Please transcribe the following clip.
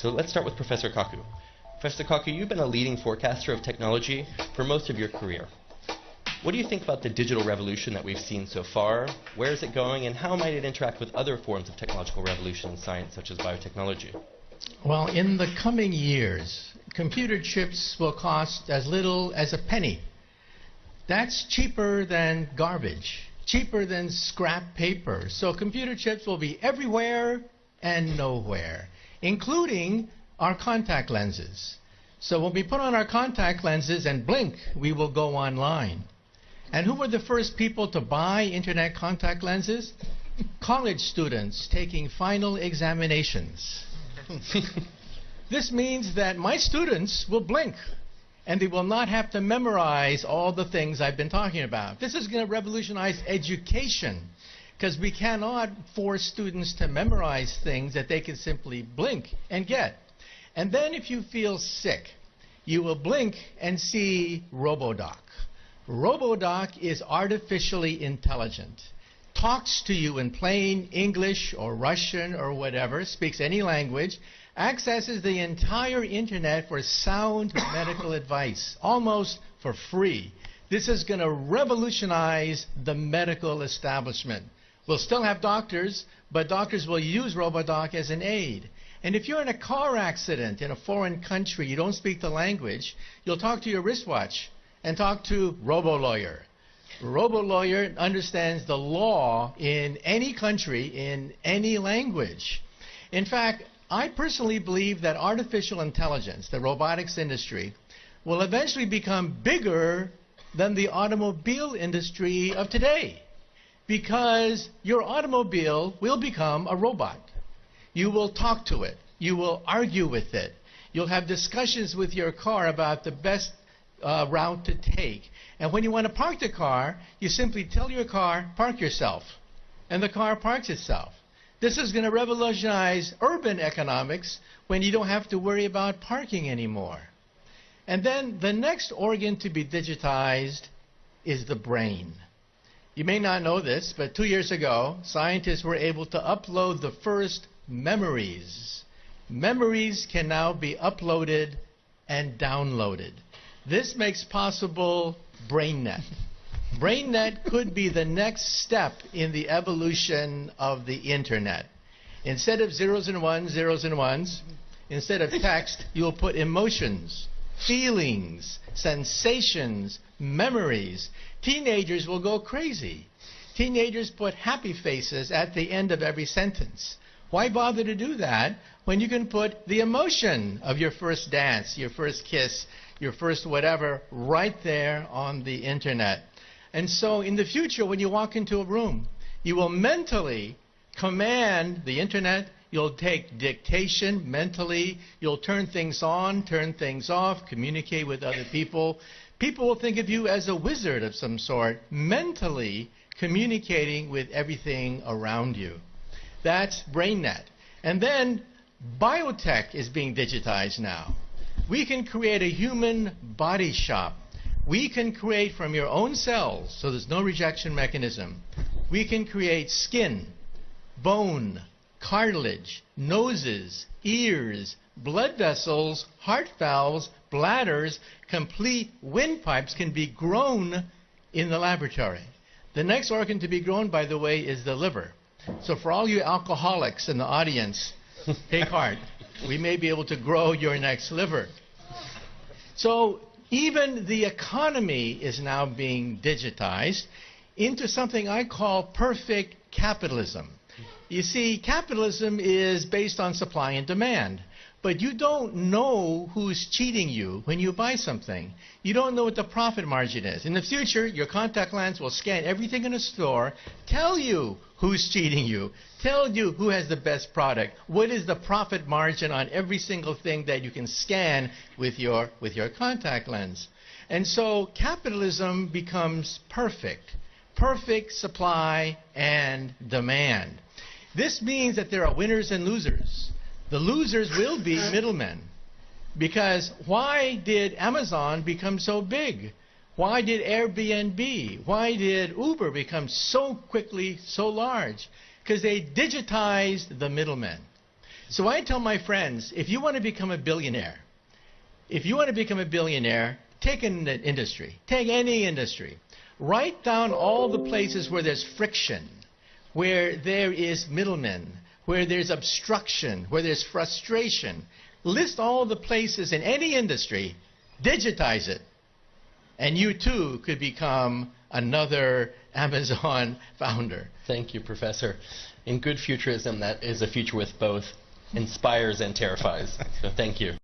So let's start with Professor Kaku. Professor Kaku, you've been a leading forecaster of technology for most of your career. What do you think about the digital revolution that we've seen so far? Where is it going, and how might it interact with other forms of technological revolution in science, such as biotechnology? Well, in the coming years, computer chips will cost as little as a penny. That's cheaper than garbage, cheaper than scrap paper. So computer chips will be everywhere and nowhere, including our contact lenses. So when we put on our contact lenses and blink, we will go online. And who were the first people to buy internet contact lenses? College students taking final examinations. This means that my students will blink, and they will not have to memorize all the things I've been talking about. This is going to revolutionize education, because we cannot force students to memorize things that they can simply blink and get. And then if you feel sick, you will blink and see RoboDoc. RoboDoc is artificially intelligent, talks to you in plain English or Russian or whatever, speaks any language, accesses the entire internet for sound medical advice, almost for free. This is going to revolutionize the medical establishment. We'll still have doctors, but doctors will use RoboDoc as an aid. And if you're in a car accident in a foreign country, you don't speak the language, you'll talk to your wristwatch and talk to RoboLawyer. RoboLawyer understands the law in any country, in any language. In fact, I personally believe that artificial intelligence, the robotics industry, will eventually become bigger than the automobile industry of today, because your automobile will become a robot. You will talk to it. You will argue with it. You'll have discussions with your car about the best route to take. And when you want to park the car, you simply tell your car, park yourself. And the car parks itself. This is going to revolutionize urban economics when you don't have to worry about parking anymore. And then the next organ to be digitized is the brain. You may not know this, but 2 years ago, scientists were able to upload the first memories. Memories can now be uploaded and downloaded. This makes possible BrainNet. BrainNet could be the next step in the evolution of the internet. Instead of zeros and ones, instead of text, you'll put emotions, feelings, sensations, memories. Teenagers will go crazy. Teenagers put happy faces at the end of every sentence. Why bother to do that when you can put the emotion of your first dance, your first kiss, your first whatever, right there on the internet? And so in the future, when you walk into a room, you will mentally command the internet. You'll take dictation mentally. You'll turn things on, turn things off, communicate with other people. People will think of you as a wizard of some sort, mentally communicating with everything around you. That's BrainNet. And then biotech is being digitized now. We can create a human body shop. We can create from your own cells, so there's no rejection mechanism. We can create skin, bone, cartilage, noses, ears, blood vessels, heart valves, bladders. Complete windpipes can be grown in the laboratory. The next organ to be grown, by the way, is the liver. So for all you alcoholics in the audience, take heart. We may be able to grow your next liver. So even the economy is now being digitized into something I call perfect capitalism. You see, capitalism is based on supply and demand. But you don't know who's cheating you when you buy something. You don't know what the profit margin is. In the future, your contact lens will scan everything in a store, tell you who's cheating you, tell you who has the best product, what is the profit margin on every single thing that you can scan with your contact lens. And so capitalism becomes perfect. Perfect supply and demand. This means that there are winners and losers. The losers will be middlemen. Because why did Amazon become so big? Why did Airbnb, why did Uber become so quickly so large? Because they digitized the middlemen. So I tell my friends, if you want to become a billionaire, take an industry. Take any industry. Write down all the places where there's friction, where there is middlemen, where there's obstruction, where there's frustration. List all the places in any industry, digitize it, and you too could become another Amazon founder. Thank you, Professor. In good futurism, that is a future with both inspires and terrifies. So thank you.